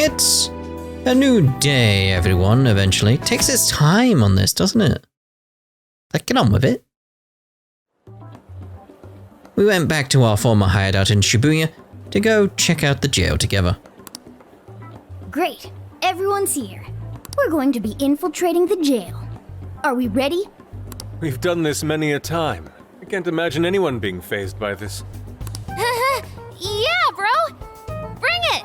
It's a new day, everyone, eventually. It takes its time on this, doesn't it? Like, get on with it. We went back to our former hideout in Shibuya to go check out the jail together. Great, everyone's here. We're going to be infiltrating the jail. Are we ready? We've done this many a time. I can't imagine anyone being fazed by this. Yeah, bro! Bring it!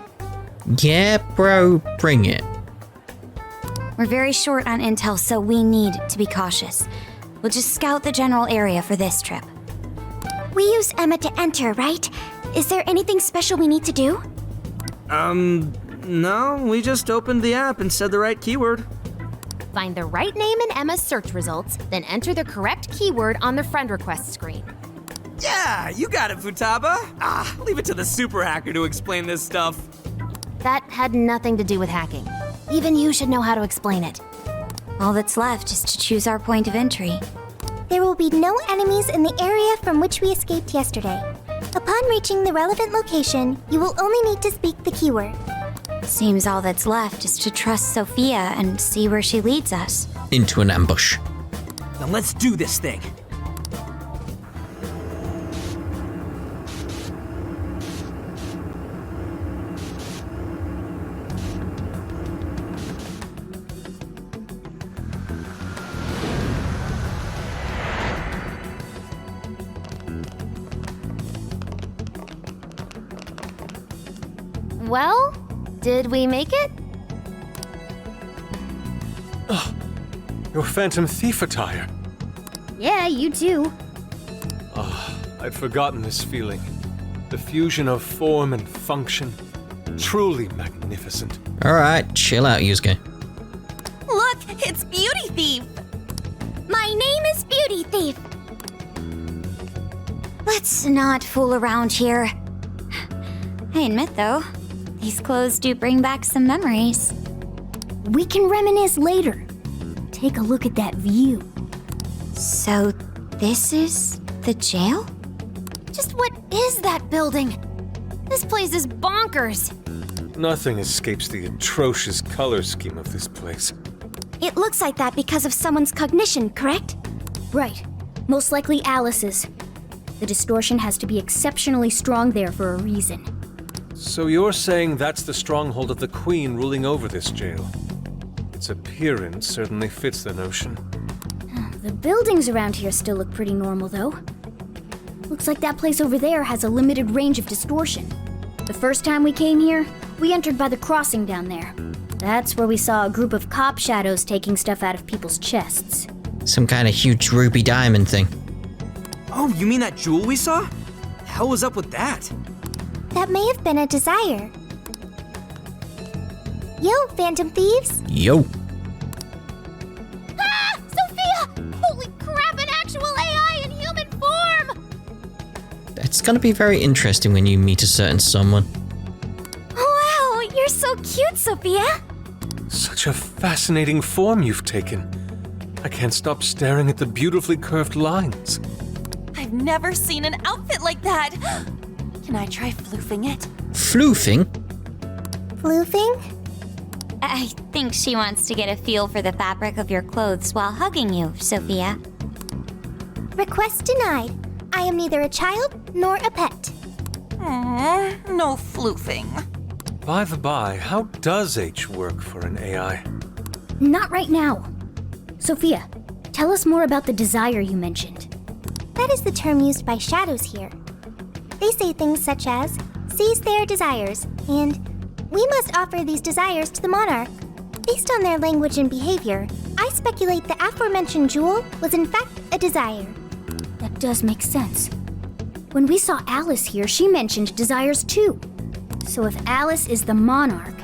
Yeah, bro, bring it. We're very short on intel, so we need to be cautious. We'll just scout the general area for this trip. We use Emma to enter, right? Is there anything special we need to do? No, we just opened the app and said the right keyword. Find the right name in Emma's search results, then enter the correct keyword on the friend request screen. Yeah, you got it, Futaba. Leave it to the super hacker to explain this stuff. That had nothing to do with hacking. Even you should know how to explain it. All that's left is to choose our point of entry. There will be no enemies in the area from which we escaped yesterday. Upon reaching the relevant location, you will only need to speak the keyword. Seems all that's left is to trust Sophia and see where she leads us. Into an ambush. Now let's do this thing. Well, did we make it? Your Phantom Thief attire. Yeah, you too. I'd forgotten this feeling. The fusion of form and function. Truly magnificent. Alright, chill out, Yusuke. Look, it's Beauty Thief! My name is Beauty Thief. Let's not fool around here. I admit, though, these clothes do bring back some memories. We can reminisce later. Take a look at that view. So, this is the jail? Just what is that building? This place is bonkers. Nothing escapes the atrocious color scheme of this place. It looks like that because of someone's cognition, correct? Right. Most likely Alice's. The distortion has to be exceptionally strong there for a reason. So you're saying that's the stronghold of the Queen ruling over this jail? Its appearance certainly fits the notion. The buildings around here still look pretty normal, though. Looks like that place over there has a limited range of distortion. The first time we came here, we entered by the crossing down there. That's where we saw a group of cop shadows taking stuff out of people's chests. Some kind of huge ruby diamond thing. Oh, you mean that jewel we saw? The hell was up with that? That may have been a desire. Yo, Phantom Thieves! Yo. Ah! Sophia! Holy crap, an actual AI in human form! It's gonna be very interesting when you meet a certain someone. Wow, you're so cute, Sophia! Such a fascinating form you've taken. I can't stop staring at the beautifully curved lines. I've never seen an outfit like that. Can I try floofing it? Floofing? Floofing? I think she wants to get a feel for the fabric of your clothes while hugging you, Sophia. Request denied. I am neither a child nor a pet. No floofing. By the by, how does H work for an AI? Not right now. Sophia, tell us more about the desire you mentioned. That is the term used by shadows here. They say things such as, seize their desires, and we must offer these desires to the monarch. Based on their language and behavior, I speculate the aforementioned jewel was in fact a desire. That does make sense. When we saw Alice here, she mentioned desires too. So if Alice is the monarch,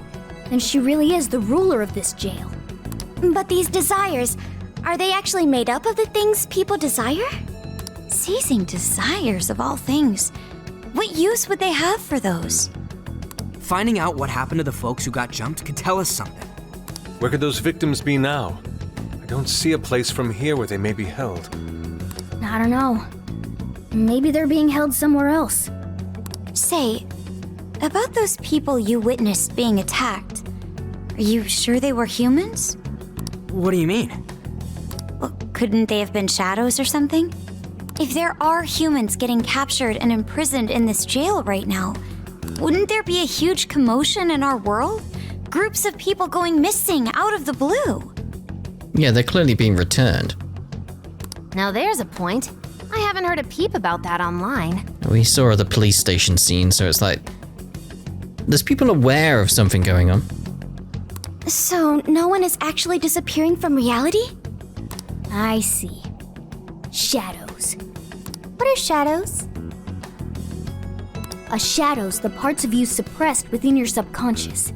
then she really is the ruler of this jail. But these desires, are they actually made up of the things people desire? Seizing desires of all things. What use would they have for those? Finding out what happened to the folks who got jumped could tell us something. Where could those victims be now? I don't see a place from here where they may be held. I don't know. Maybe they're being held somewhere else. Say, about those people you witnessed being attacked, Are you sure they were humans? What do you mean? Well, couldn't they have been shadows or something? If there are humans getting captured and imprisoned in this jail right now, wouldn't there be a huge commotion in our world? Groups of people going missing out of the blue. Yeah, they're clearly being returned. Now there's a point. I haven't heard a peep about that online. We saw the police station scene, so it's like... There's people aware of something going on. So, no one is actually disappearing from reality? I see. Shadows. What are shadows? A shadow's the parts of you suppressed within your subconscious.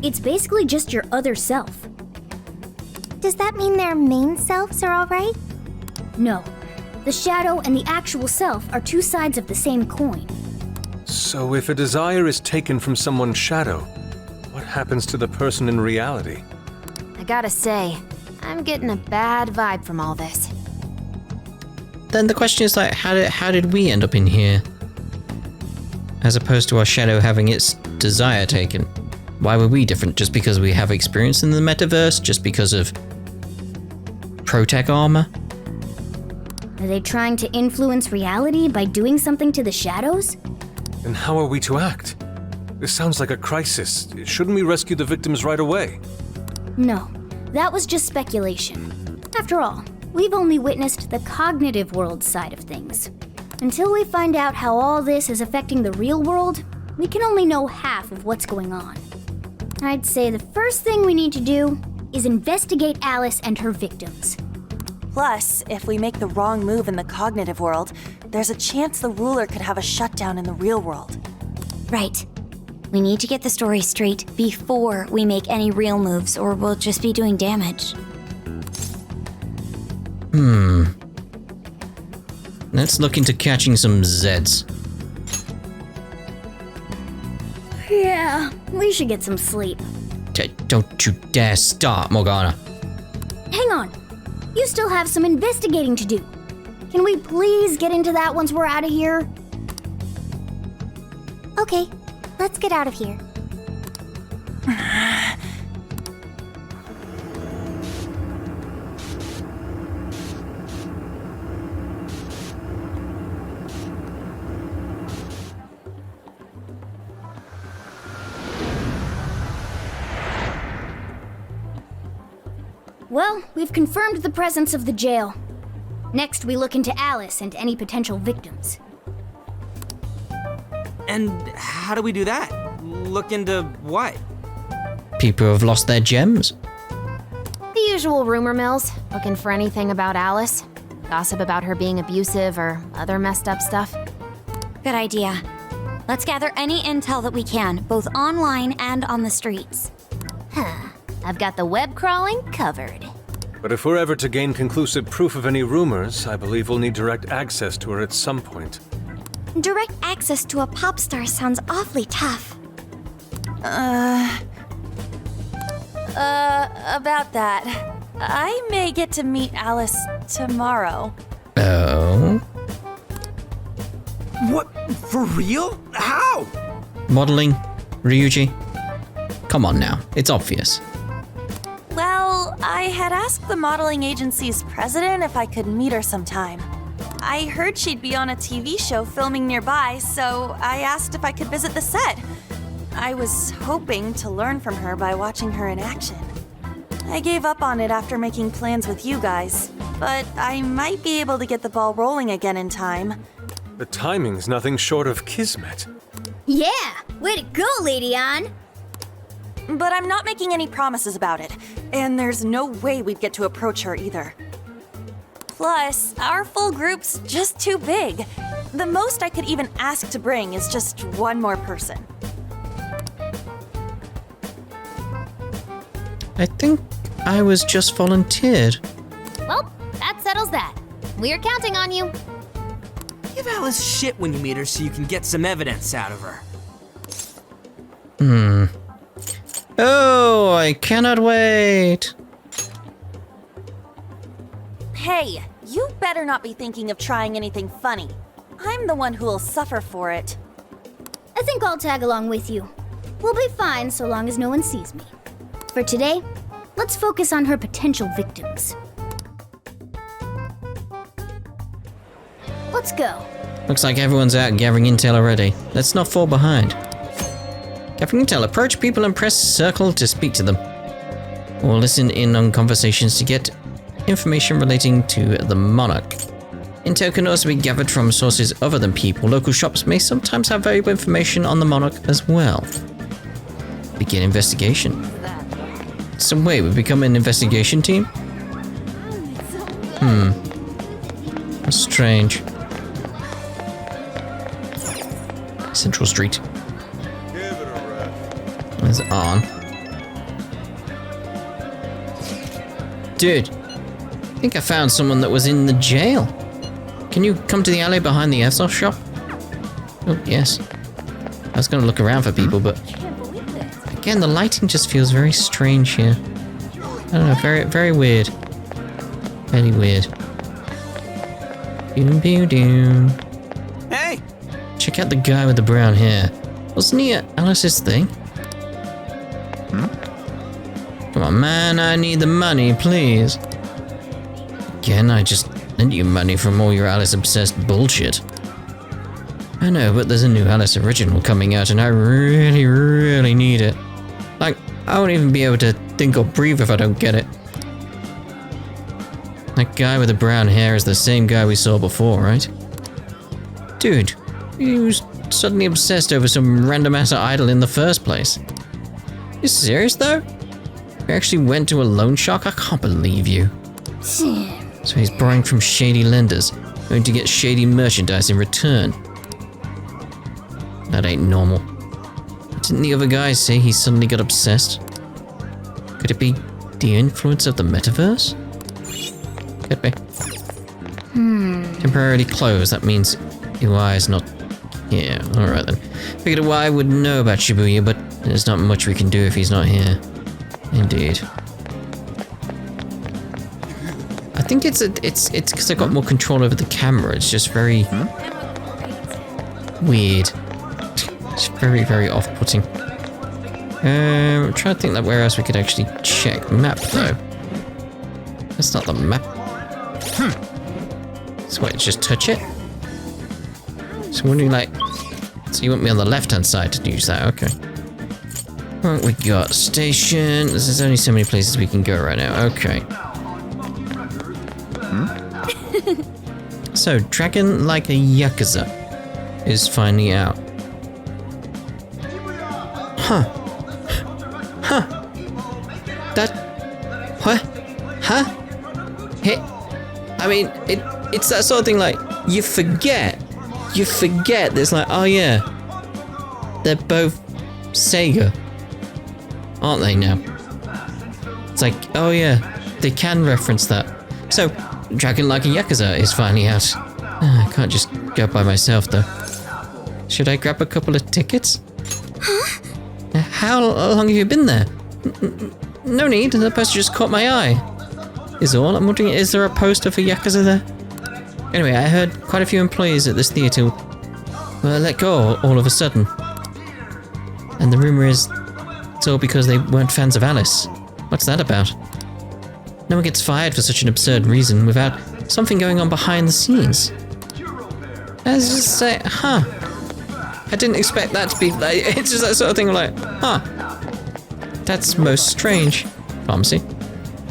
It's basically just your other self. Does that mean their main selves are alright? No. The shadow and the actual self are two sides of the same coin. So if a desire is taken from someone's shadow, what happens to the person in reality? I gotta say, I'm getting a bad vibe from all this. Then the question is like, how did we end up in here? As opposed to our shadow having its desire taken. Why were we different? Just because we have experience in the metaverse? Just because of Protec armor? Are they trying to influence reality by doing something to the shadows? And how are we to act? This sounds like a crisis. Shouldn't we rescue the victims right away? No, that was just speculation. After all, we've only witnessed the cognitive world side of things. Until we find out how all this is affecting the real world, we can only know half of what's going on. I'd say the first thing we need to do is investigate Alice and her victims. Plus, if we make the wrong move in the cognitive world, there's a chance the ruler could have a shutdown in the real world. Right. We need to get the story straight before we make any real moves, or we'll just be doing damage. Let's look into catching some Zeds. Yeah, we should get some sleep. Don't you dare start, Morgana. Hang on. You still have some investigating to do. Can we please get into that once we're out of here? Okay, let's get out of here. Well, we've confirmed the presence of the jail. Next, we look into Alice and any potential victims. And how do we do that? Look into what? People who have lost their gems. The usual rumor mills, looking for anything about Alice. Gossip about her being abusive or other messed up stuff. Good idea. Let's gather any intel that we can, both online and on the streets. I've got the web crawling covered. But if we're ever to gain conclusive proof of any rumors, I believe we'll need direct access to her at some point. Direct access to a pop star sounds awfully tough. About that. I may get to meet Alice tomorrow. Oh? What? For real? How? Modeling? Ryuji? Come on now, it's obvious. Well, I had asked the modeling agency's president if I could meet her sometime. I heard she'd be on a TV show filming nearby, so I asked if I could visit the set. I was hoping to learn from her by watching her in action. I gave up on it after making plans with you guys, but I might be able to get the ball rolling again in time. The timing's nothing short of kismet. Yeah! Way to go, Lady Ann! But I'm not making any promises about it, and there's no way we'd get to approach her either. Plus, our full group's just too big. The most I could even ask to bring is just one more person. I think I was just volunteered. Well, that settles that. We're counting on you. Give Alice shit when you meet her so you can get some evidence out of her. Oh, I cannot wait. Hey, you better not be thinking of trying anything funny. I'm the one who'll suffer for it. I think I'll tag along with you. We'll be fine so long as no one sees me. For today, let's focus on her potential victims. Let's go. Looks like everyone's out gathering intel already. Let's not fall behind. Gathering intel, approach people and press circle to speak to them. Or listen in on conversations to get information relating to the monarch. Intel can also be gathered from sources other than people. Local shops may sometimes have valuable information on the monarch as well. Begin investigation. So wait, we become an investigation team? That's strange. Central Street. Is it on? Dude, I think I found someone that was in the jail. Can you come to the alley behind the airsoft shop? Oh, yes. I was gonna look around for people, but again, the lighting just feels very strange here. I don't know, very, very weird. Very weird. Doom, doom, doom. Hey! Check out the guy with the brown hair. Wasn't he at Alice's thing? Come on, man, I need the money, please. Again, I just lent you money from all your Alice-obsessed bullshit. I know, but there's a new Alice original coming out and I really, really need it. Like, I won't even be able to think or breathe if I don't get it. That guy with the brown hair is the same guy we saw before, right? Dude, he was suddenly obsessed over some random-ass idol in the first place. You serious, though? You actually went to a loan shark? I can't believe you. So he's borrowing from shady lenders, going to get shady merchandise in return. That ain't normal. Didn't the other guy say he suddenly got obsessed? Could it be the influence of the metaverse? Could be. Temporarily closed, that means UI is not here. Alright then. Figured UI would know about Shibuya, but there's not much we can do if he's not here. Indeed. I think it's because I got more control over the camera. It's just very weird. It's very, very off-putting. I'm trying to think that where else we could actually check. Map though. That's not the map. So wait, just touch it? So wondering like, so you want me on the left-hand side to use that? Okay. What we got? Station. There's only so many places we can go right now. Okay. So, Dragon Like a Yakuza is finally out. Huh. That... What? Huh? Hey, I mean, it's that sort of thing like, you forget there's like, oh yeah, they're both Sega. Aren't they now? It's like, oh yeah, they can reference that. So, Dragon Like a Yakuza is finally out. I can't just go by myself though. Should I grab a couple of tickets? Huh? How long have you been there? No need, the poster just caught my eye. Is all. I'm wondering, is there a poster for Yakuza there? Anyway, I heard quite a few employees at this theatre were let go all of a sudden. And the rumour is it's all because they weren't fans of Alice. What's that about? No one gets fired for such an absurd reason without something going on behind the scenes. I was just say, huh. I didn't expect that to be like, it's just that sort of thing like, huh. That's most strange. Pharmacy.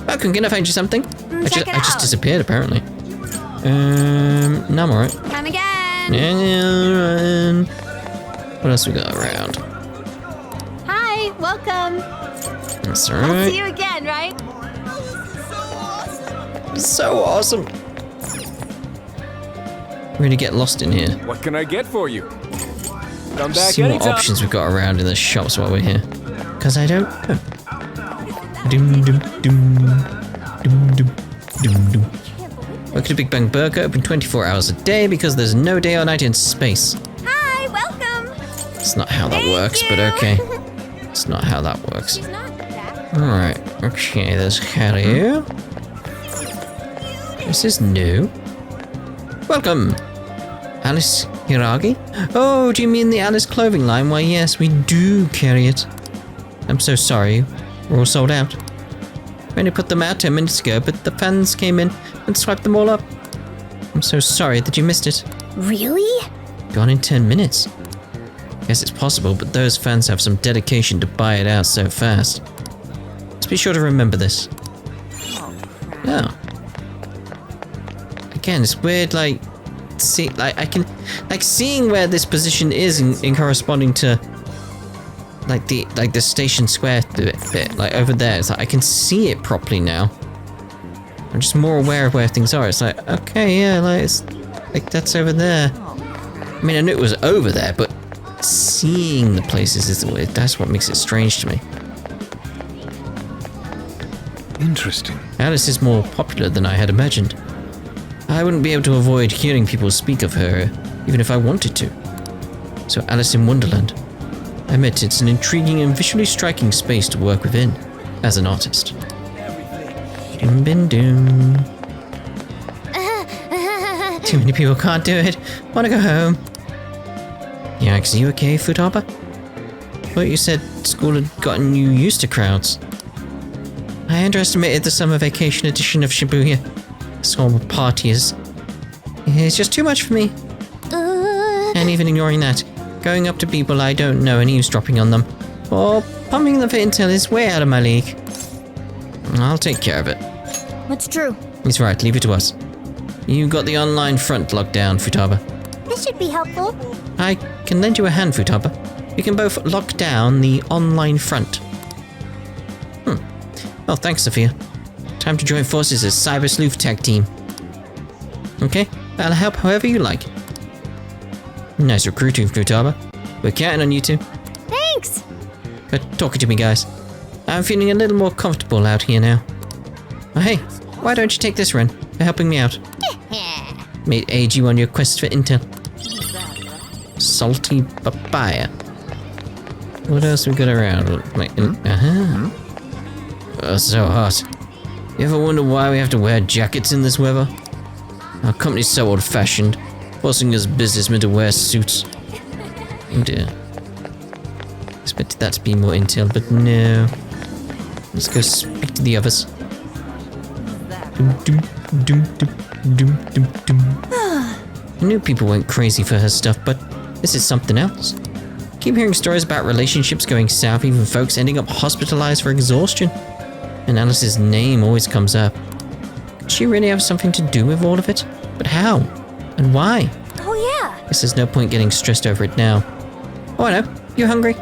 Welcome, can I find you something? I just disappeared apparently. No, I'm alright. Come again. And what else we got around? Hi, welcome. That's I'll alright. see you again, right? So awesome. Really get lost in here. What can I get for you? Come back See what anytime. options we've got around in the shops while we're here. Because I don't know. Doom, doom, doom. Doom, doom, doom, doom. Work at a Big Bang Burger, open 24 hours a day because there's no day or night in space. Hi, welcome. That's not how that works, but okay. It's not how that works. She's not back. Alright, okay, there's Harry. This is new. Welcome! Alice Hiragi? Oh, do you mean the Alice clothing line? Why, yes, we do carry it. I'm so sorry. We're all sold out. We only put them out 10 minutes ago, but the fans came in and swiped them all up. I'm so sorry that you missed it. Really? Gone in 10 minutes. Guess it's possible, but those fans have some dedication to buy it out so fast. Let's be sure to remember this. Oh. Again, it's weird, like, seeing where this position is in corresponding to the station square bit, like over there. It's like I can see it properly now. I'm just more aware of where things are. It's like, okay, yeah, like it's like that's over there. I mean, I knew it was over there, but seeing the places that's what makes it strange to me. Interesting. Alice is more popular than I had imagined. I wouldn't be able to avoid hearing people speak of her, even if I wanted to. So Alice in Wonderland. I admit it's an intriguing and visually striking space to work within, as an artist. Doom. Too many people can't do it. Wanna go home? Yax, are you okay, Futaba? Thought you said school had gotten you used to crowds. I underestimated the summer vacation edition of Shibuya. Swarm of parties. It's just too much for me. And even ignoring that, going up to people I don't know and eavesdropping on them, or pumping them for intel is way out of my league. I'll take care of it. What's true? He's right, leave it to us. You got the online front locked down, Futaba. This should be helpful. I can lend you a hand, Futaba. We can both lock down the online front. Oh, thanks, Sophia. Time to join forces as Cyber Sleuth Tag Team. Okay, I'll help however you like. Nice recruiting, Futaba. We're counting on you two. Thanks! But talking to me, guys. I'm feeling a little more comfortable out here now. Oh, hey, why don't you take this, Ren, for helping me out? May it aid you on your quest for intel. Salty papaya. What else we got around? Oh, so hot. You ever wonder why we have to wear jackets in this weather? Our company's so old-fashioned, forcing us businessmen to wear suits. Oh dear. Expected that to be more intel, but no. Let's go speak to the others. I knew people went crazy for her stuff, but this is something else. Keep hearing stories about relationships going south, even folks ending up hospitalized for exhaustion. And Alice's name always comes up. Could she really have something to do with all of it? But how? And why? Oh yeah! Guess there's no point getting stressed over it now. Oh, I know. You hungry?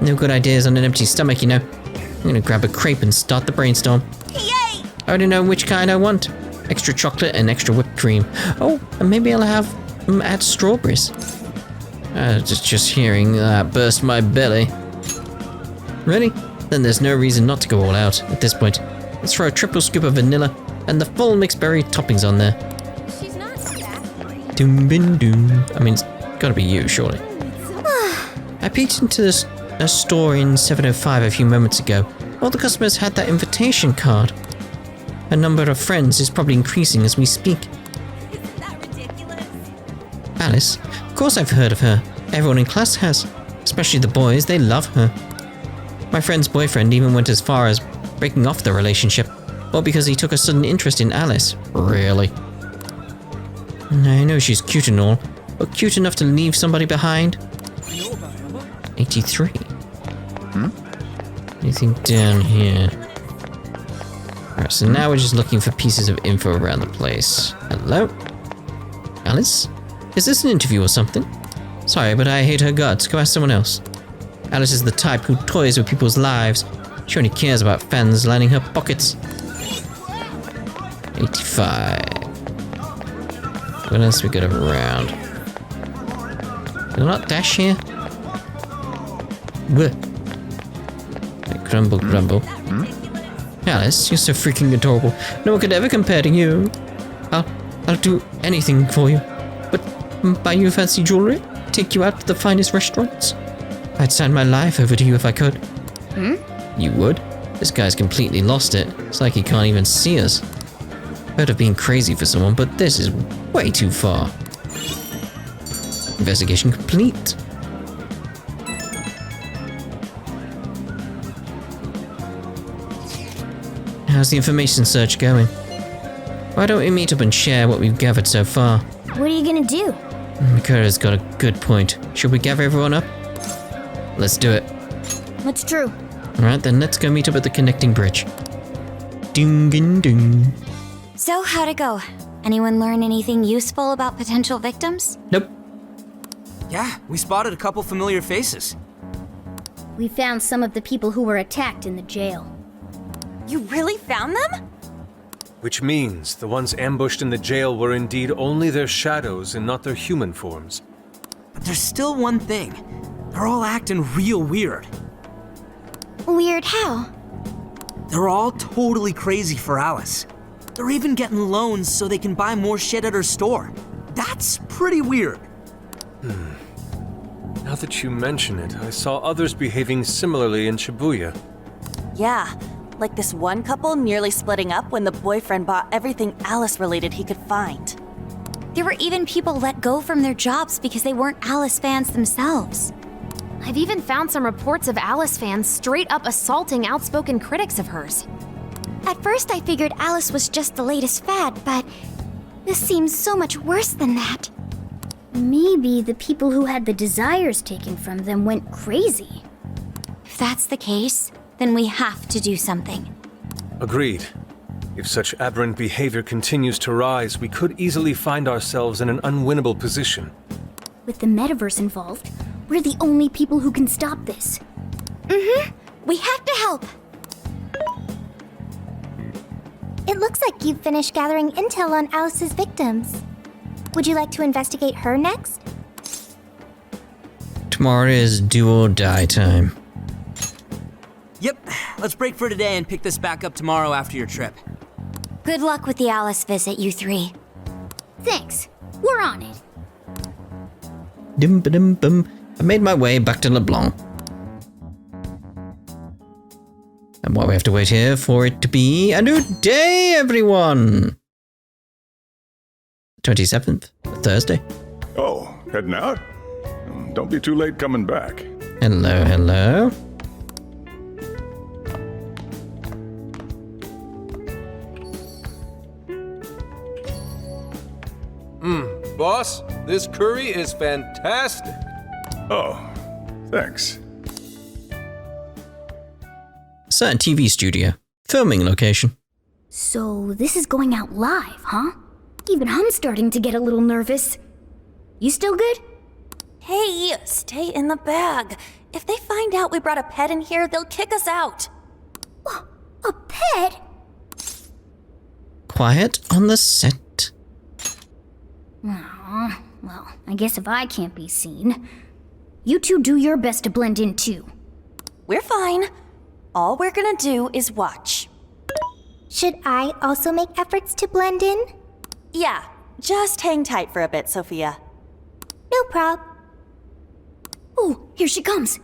No good ideas on an empty stomach, you know. I'm gonna grab a crepe and start the brainstorm. Yay! I already know which kind I want. Extra chocolate and extra whipped cream. Oh, and maybe I'll have add strawberries. Just hearing that burst my belly. Really? Then there's no reason not to go all out at this point. Let's throw a triple scoop of vanilla and the full mixed berry toppings on there. She's not that. Doom bin doom. I mean, it's gotta be you, surely. I peeked into a store in 705 a few moments ago. All the customers had that invitation card. Her number of friends is probably increasing as we speak. Isn't that ridiculous? Alice? Of course I've heard of her. Everyone in class has. Especially the boys, they love her. My friend's boyfriend even went as far as breaking off the relationship, all because he took a sudden interest in Alice. Really? I know she's cute and all, but cute enough to leave somebody behind? 83. Anything down here? Alright, so now we're just looking for pieces of info around the place. Hello? Alice? Is this an interview or something? Sorry, but I hate her guts. Go ask someone else. Alice is the type who toys with people's lives. She only cares about fans lining her pockets. 85. What else we got around? Did I not dash here? Bleh. Grumble, grumble. Alice, you're so freaking adorable. No one could ever compare to you. I'll do anything for you. But buy you fancy jewelry? Take you out to the finest restaurants? I'd sign my life over to you if I could. You would? This guy's completely lost it. It's like he can't even see us. Heard of being crazy for someone, but this is way too far. Investigation complete. How's the information search going? Why don't we meet up and share what we've gathered so far? What are you gonna do? Mikura's got a good point. Should we gather everyone up? Let's do it. That's true. Alright, then let's go meet up at the connecting bridge. Ding ding ding. So, how'd it go? Anyone learn anything useful about potential victims? Nope. Yeah, we spotted a couple familiar faces. We found some of the people who were attacked in the jail. You really found them? Which means the ones ambushed in the jail were indeed only their shadows and not their human forms. But there's still one thing. They're all acting real weird. Weird how? They're all totally crazy for Alice. They're even getting loans so they can buy more shit at her store. That's pretty weird. Now that you mention it, I saw others behaving similarly in Shibuya. Yeah, like this one couple nearly splitting up when the boyfriend bought everything Alice-related he could find. There were even people let go from their jobs because they weren't Alice fans themselves. I've even found some reports of Alice fans straight up assaulting outspoken critics of hers. At first I figured Alice was just the latest fad, but this seems so much worse than that. Maybe the people who had the desires taken from them went crazy. If that's the case, then we have to do something. Agreed. If such aberrant behavior continues to rise, we could easily find ourselves in an unwinnable position. With the metaverse involved, we're the only people who can stop this. We have to help. It looks like you've finished gathering intel on Alice's victims. Would you like to investigate her next? Tomorrow is do or die time. Yep, let's break for today and pick this back up tomorrow after your trip. Good luck with the Alice visit, you three. Thanks. We're on it. Dim dim bum. I made my way back to LeBlanc. And what we have to wait here for it to be a new day, everyone! 27th, Thursday. Oh, heading out? Don't be too late coming back. Hello, hello. Boss, this curry is fantastic. Oh, thanks. Certain TV studio. Filming location. So this is going out live, huh? Even I'm starting to get a little nervous. You still good? Hey, stay in the bag. If they find out we brought a pet in here, they'll kick us out. A pet? Quiet on the set. Aw, well, I guess if I can't be seen, you two do your best to blend in too. We're fine. All we're gonna do is watch. Should I also make efforts to blend in? Yeah, just hang tight for a bit, Sophia. No prob. Oh, here she comes.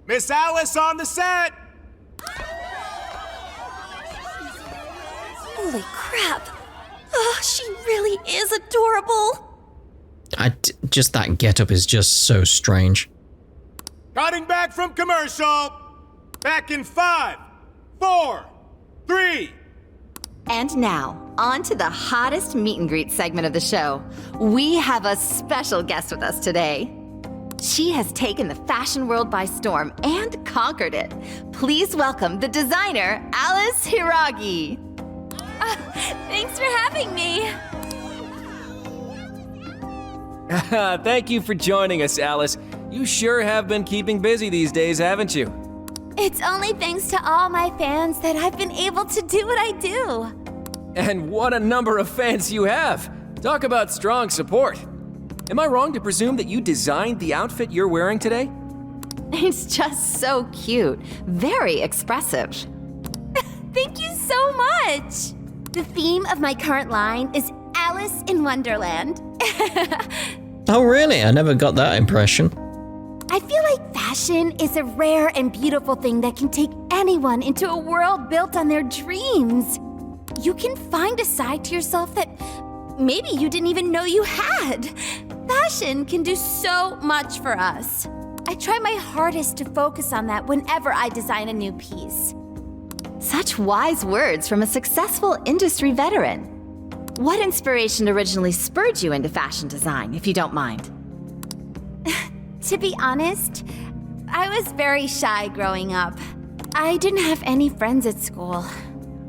Miss Alice on the set! Holy crap. Oh, she really is adorable. Just that getup is just so strange. Cutting back from commercial. Back in 5, 4, 3. And now, on to the hottest meet and greet segment of the show. We have a special guest with us today. She has taken the fashion world by storm and conquered it. Please welcome the designer, Alice Hiragi. Thanks for having me. Thank you for joining us, Alice. You sure have been keeping busy these days, haven't you? It's only thanks to all my fans that I've been able to do what I do. And what a number of fans you have! Talk about strong support. Am I wrong to presume that you designed the outfit you're wearing today? It's just so cute. Very expressive. Thank you so much. The theme of my current line is Alice in Wonderland. Oh really? I never got that impression. I feel like fashion is a rare and beautiful thing that can take anyone into a world built on their dreams. You can find a side to yourself that maybe you didn't even know you had. Fashion can do so much for us. I try my hardest to focus on that whenever I design a new piece. Such wise words from a successful industry veteran. What inspiration originally spurred you into fashion design, if you don't mind? To be honest, I was very shy growing up. I didn't have any friends at school.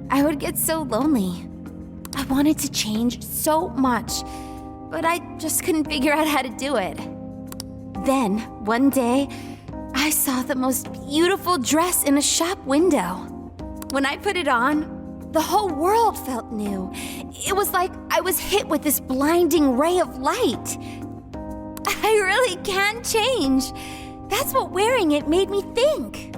I would get so lonely. I wanted to change so much, but I just couldn't figure out how to do it. Then, one day, I saw the most beautiful dress in a shop window. When I put it on, the whole world felt new. It was like I was hit with this blinding ray of light. I really can change. That's what wearing it made me think.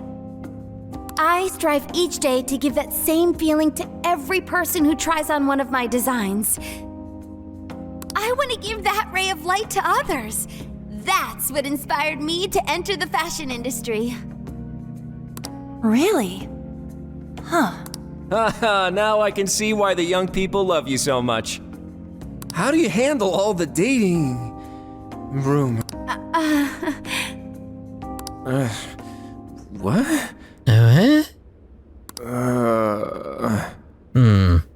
I strive each day to give that same feeling to every person who tries on one of my designs. I want to give that ray of light to others. That's what inspired me to enter the fashion industry. Really? Huh. Haha, now I can see why the young people love you so much. How do you handle all the dating room? What?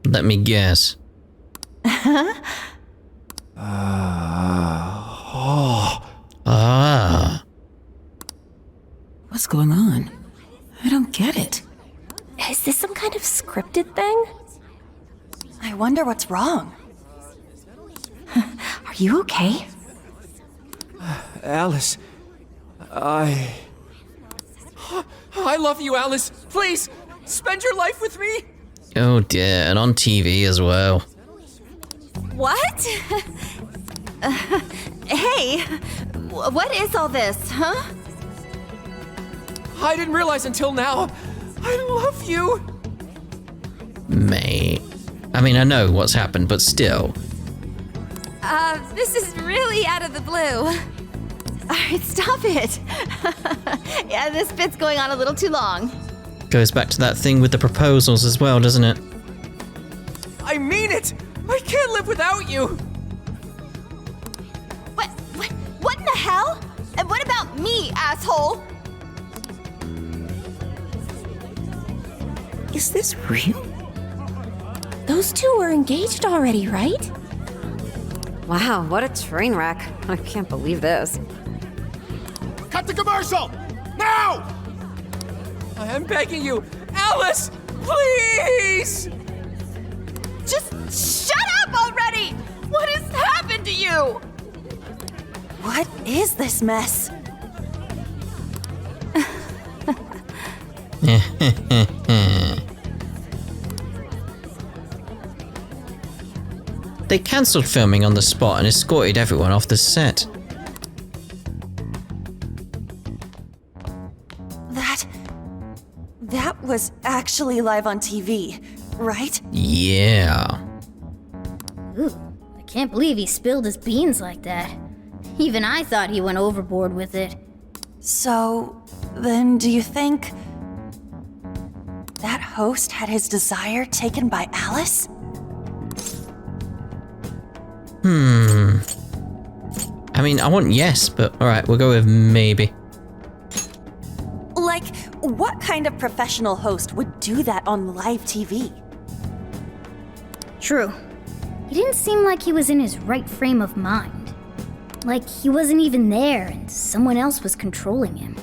Let me guess. What's going on? I don't get it. Is this some kind of scripted thing? I wonder what's wrong. Are you okay? Alice, I love you, Alice. Please, spend your life with me. Oh dear, and on TV as well. What? Hey, what is all this, huh? I didn't realize until now. I love you. Mate. I mean, I know what's happened, but still. This is really out of the blue. Alright, stop it. Yeah, this bit's going on a little too long. Goes back to that thing with the proposals as well, doesn't it? I mean it. I can't live without you. What in the hell? And what about me, asshole? Is this real? Those two were engaged already, right? Wow, what a train wreck. I can't believe this. Cut the commercial! Now! I am begging you, Alice, please! Just shut up already! What has happened to you? What is this mess? They cancelled filming on the spot and escorted everyone off the set. That was actually live on TV, right? Yeah. Ooh, I can't believe he spilled his beans like that. Even I thought he went overboard with it. So, then do you think that host had his desire taken by Alice? I mean, I want yes, but alright, we'll go with maybe. Like, what kind of professional host would do that on live TV? True. He didn't seem like he was in his right frame of mind. Like he wasn't even there and someone else was controlling him.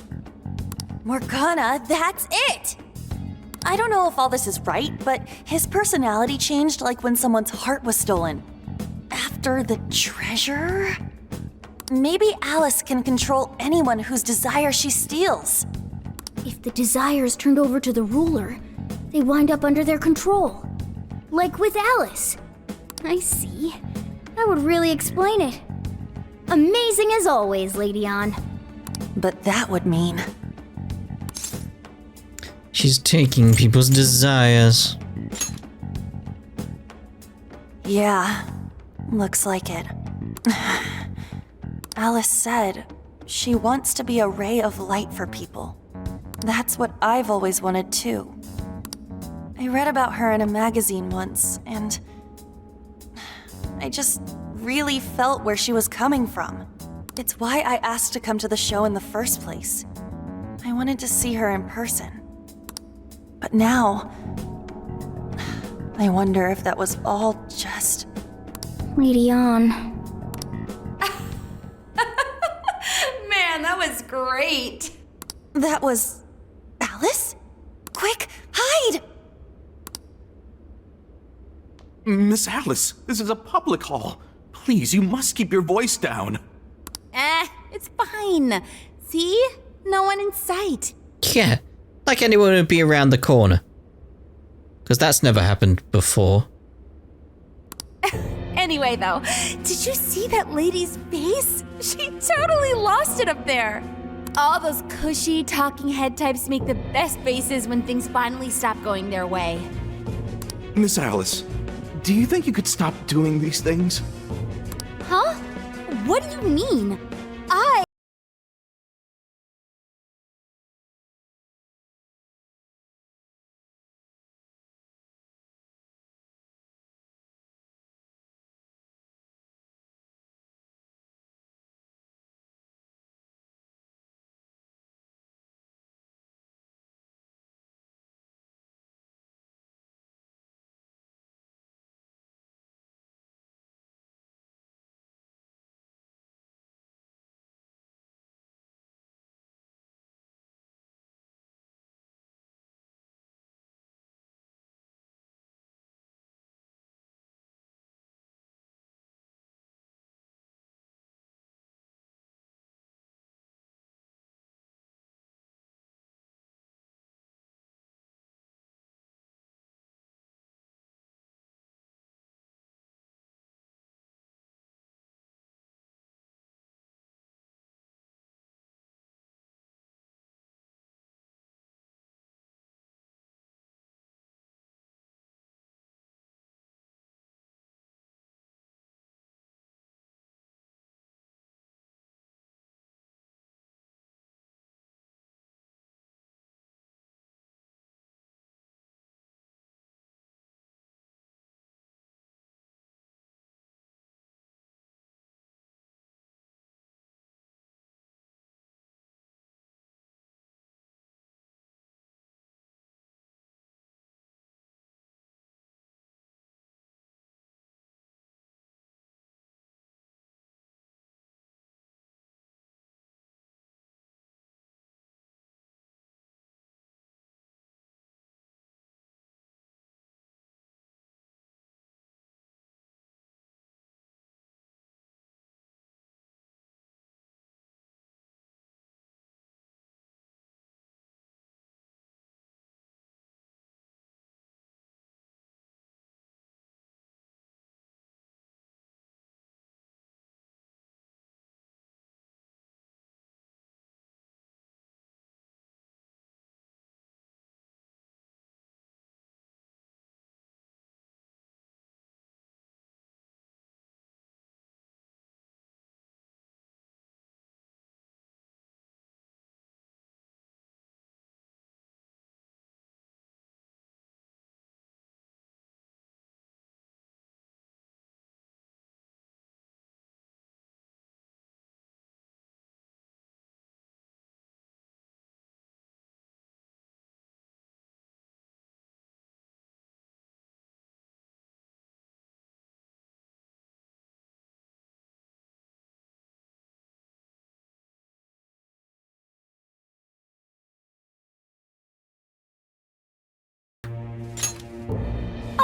Morgana, that's it! I don't know if all this is right, but his personality changed like when someone's heart was stolen. After the treasure? Maybe Alice can control anyone whose desire she steals. If the desire is turned over to the ruler, they wind up under their control. Like with Alice. I see. That would really explain it. Amazing as always, Lady Ann. But that would mean... She's taking people's desires. Yeah, looks like it. Alice said she wants to be a ray of light for people. That's what I've always wanted too. I read about her in a magazine once, and I just really felt where she was coming from. It's why I asked to come to the show in the first place. I wanted to see her in person. But now? I wonder if that was all just... Lady On. Man, that was great. That was... Alice? Quick, hide! Miss Alice, this is a public hall. Please, you must keep your voice down. It's fine. See? No one in sight. Yeah, like anyone would be around the corner. Because that's never happened before. Anyway, though, did you see that lady's face? She totally lost it up there. All those cushy talking head types make the best faces when things finally stop going their way. Miss Alice, do you think you could stop doing these things? Huh? What do you mean?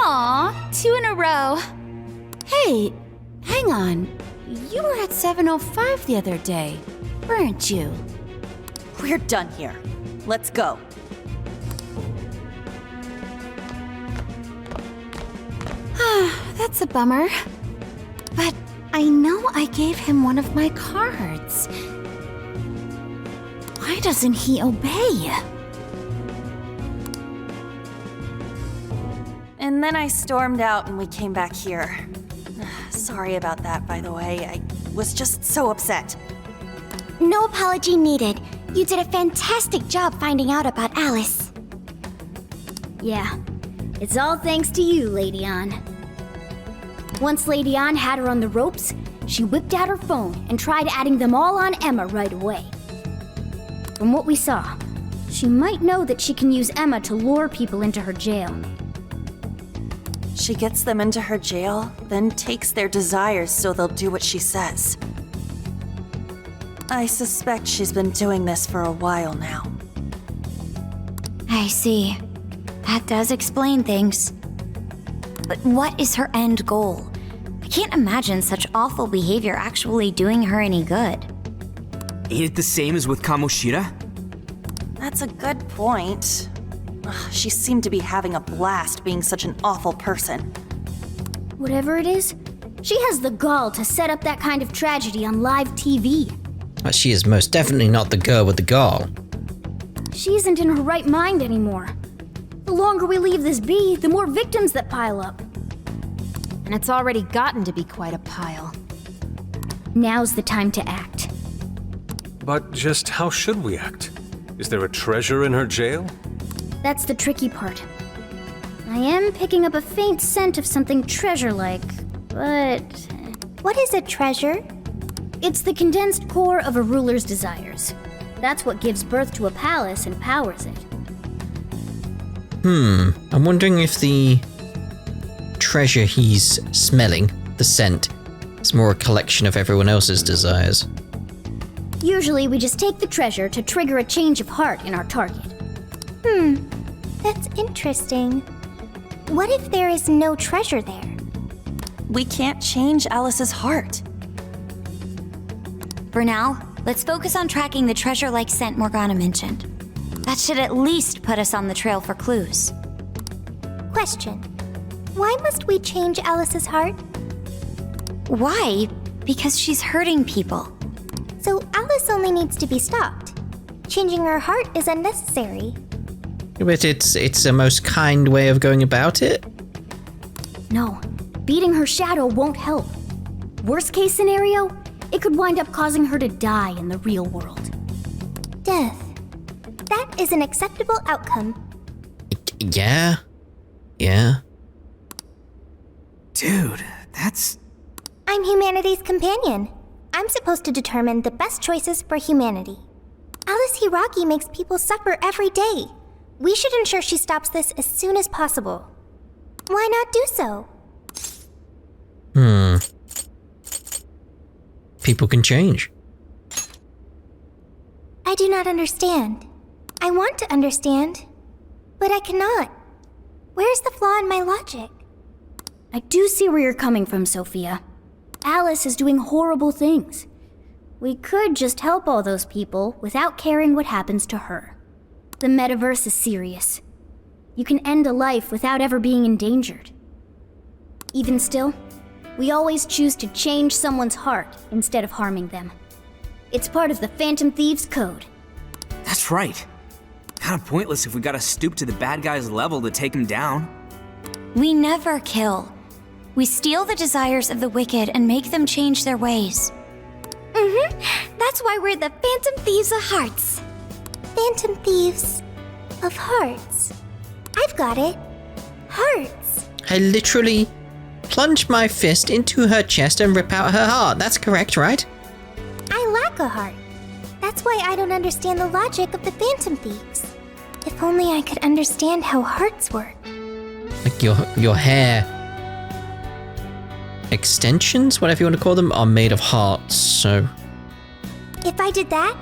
Aw, 2 in a row. Hey, hang on. You were at 705 the other day, weren't you? We're done here. Let's go. That's a bummer. But I know I gave him one of my cards. Why doesn't he obey? And then I stormed out and we came back here. Sorry about that, by the way. I was just so upset. No apology needed. You did a fantastic job finding out about Alice. Yeah, it's all thanks to you, Lady On. Once Lady On had her on the ropes, she whipped out her phone and tried adding them all on Emma right away. From what we saw, she She might know that she can use Emma to lure people into her jail. She gets them into her jail, then takes their desires so they'll do what she says. I suspect she's been doing this for a while now. I see. That does explain things. But what is her end goal? I can't imagine such awful behavior actually doing her any good. Ain't it the same as with Kamoshida? That's a good point. Ugh, she seemed to be having a blast being such an awful person. Whatever it is, she has the gall to set up that kind of tragedy on live TV. But she is most definitely not the girl with the gall. She isn't in her right mind anymore. The longer we leave this be, the more victims that pile up. And it's already gotten to be quite a pile. Now's the time to act. But just how should we act? Is there a treasure in her jail? That's the tricky part. I am picking up a faint scent of something treasure-like, but... What is a treasure? It's the condensed core of a ruler's desires. That's what gives birth to a palace and powers it. I'm wondering if the treasure he's smelling, the scent, is more a collection of everyone else's desires. Usually we just take the treasure to trigger a change of heart in our target. That's interesting. What if there is no treasure there? We can't change Alice's heart. For now, let's focus on tracking the treasure-like scent Morgana mentioned. That should at least put us on the trail for clues. Question. Why must we change Alice's heart? Why? Because she's hurting people. So Alice only needs to be stopped. Changing her heart is unnecessary. But it's a most kind way of going about it. No, beating her shadow won't help. Worst case scenario, it could wind up causing her to die in the real world. Death. That is an acceptable outcome. Yeah. Dude, that's... I'm humanity's companion. I'm supposed to determine the best choices for humanity. Alice Hiragi makes people suffer every day. We should ensure she stops this as soon as possible. Why not do so? People can change. I do not understand. I want to understand, but I cannot. Where's the flaw in my logic? I do see where you're coming from, Sophia. Alice is doing horrible things. We could just help all those people without caring what happens to her. The metaverse is serious. You can end a life without ever being endangered. Even still, we always choose to change someone's heart instead of harming them. It's part of the Phantom Thieves code. That's right. Kind of pointless if we gotta stoop to the bad guy's level to take him down. We never kill. We steal the desires of the wicked and make them change their ways. That's why we're the Phantom Thieves of Hearts. Phantom Thieves of Hearts. I've got it. Hearts. I literally plunge my fist into her chest and rip out her heart. That's correct, right? I lack a heart. That's why I don't understand the logic of the Phantom Thieves. If only I could understand how hearts work. Like your hair extensions, whatever you want to call them, are made of hearts, so... If I did that,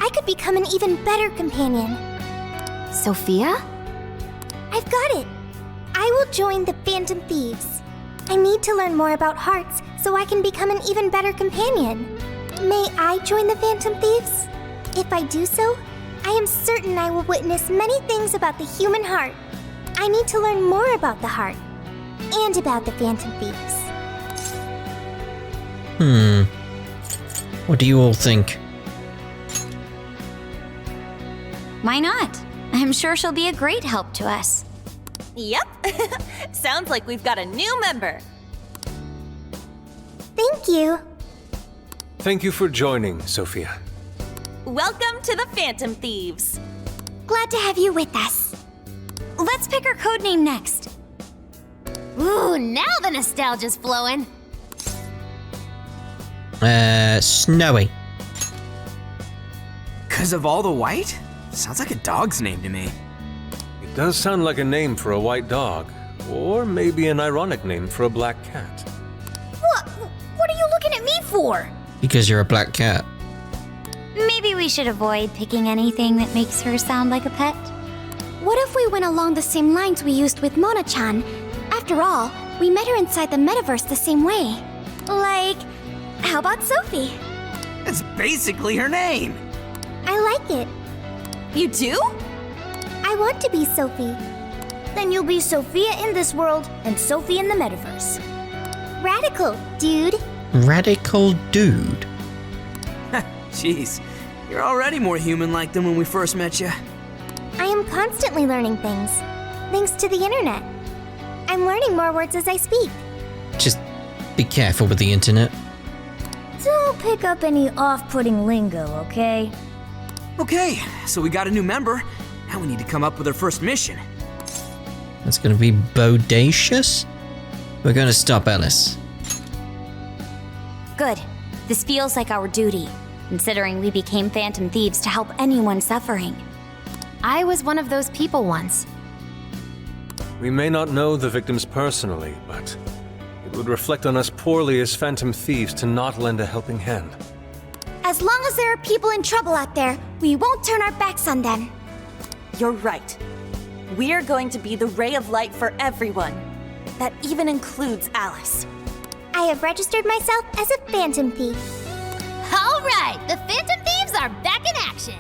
I could become an even better companion. Sophia? I've got it. I will join the Phantom Thieves. I need to learn more about hearts so I can become an even better companion. May I join the Phantom Thieves? If I do so, I am certain I will witness many things about the human heart. I need to learn more about the heart and about the Phantom Thieves. What do you all think? Why not? I'm sure she'll be a great help to us. Yep. Sounds like we've got a new member. Thank you. Thank you for joining, Sophia. Welcome to the Phantom Thieves. Glad to have you with us. Let's pick our codename next. Ooh, now the nostalgia's flowing. Snowy. 'Cause of all the white? Sounds like a dog's name to me. It does sound like a name for a white dog, or maybe an ironic name for a black cat. What are you looking at me for? Because you're a black cat. Maybe we should avoid picking anything that makes her sound like a pet. What if we went along the same lines we used with Mona-chan? After all, we met her inside the metaverse the same way. Like, how about Sophie? That's basically her name. I like it. You do? I want to be Sophie. Then you'll be Sophia in this world and Sophie in the metaverse. Radical, dude. Radical dude. Jeez, you're already more human-like than when we first met you. I am constantly learning things, thanks to the internet. I'm learning more words as I speak. Just be careful with the internet. Don't pick up any off-putting lingo, okay? Okay, so we got a new member. Now we need to come up with our first mission. That's gonna be bodacious. We're gonna stop Alice. Good. This feels like our duty, considering we became Phantom Thieves to help anyone suffering. I was one of those people once. We may not know the victims personally, but it would reflect on us poorly as Phantom Thieves to not lend a helping hand. As long as there are people in trouble out there, we won't turn our backs on them. You're right. We're going to be the ray of light for everyone. That even includes Alice. I have registered myself as a Phantom Thief. All right, the Phantom Thieves are back in action.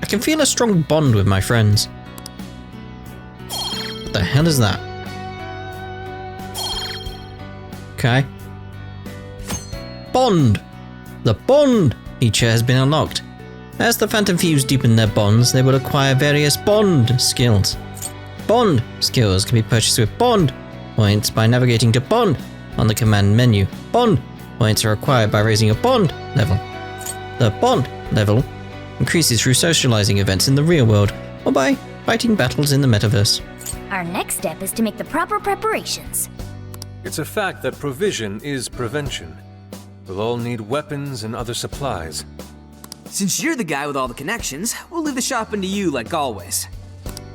I can feel a strong bond with my friends. What the hell is that? Okay. Bond! The bond feature has been unlocked. As the Phantom Thieves deepen their bonds, they will acquire various bond skills. Bond skills can be purchased with bond points by navigating to bond on the command menu. Bond points are acquired by raising a bond level. The bond level increases through socializing events in the real world or by fighting battles in the metaverse. Our next step is to make the proper preparations. It's a fact that provision is prevention. We'll all need weapons and other supplies. Since you're the guy with all the connections, we'll leave the shopping to you like always.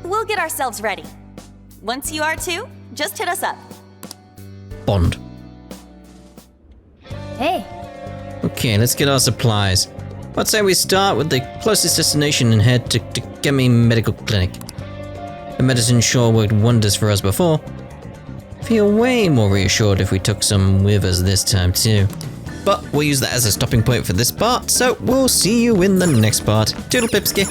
We'll get ourselves ready. Once you are too, just hit us up. Bond. Hey. Okay, let's get our supplies. I'd say we start with the closest destination and head to Gemi Medical Clinic. The medicine sure worked wonders for us before. Feel way more reassured if we took some with us this time too. But we'll use that as a stopping point for this part, so we'll see you in the next part. Toodle pipski!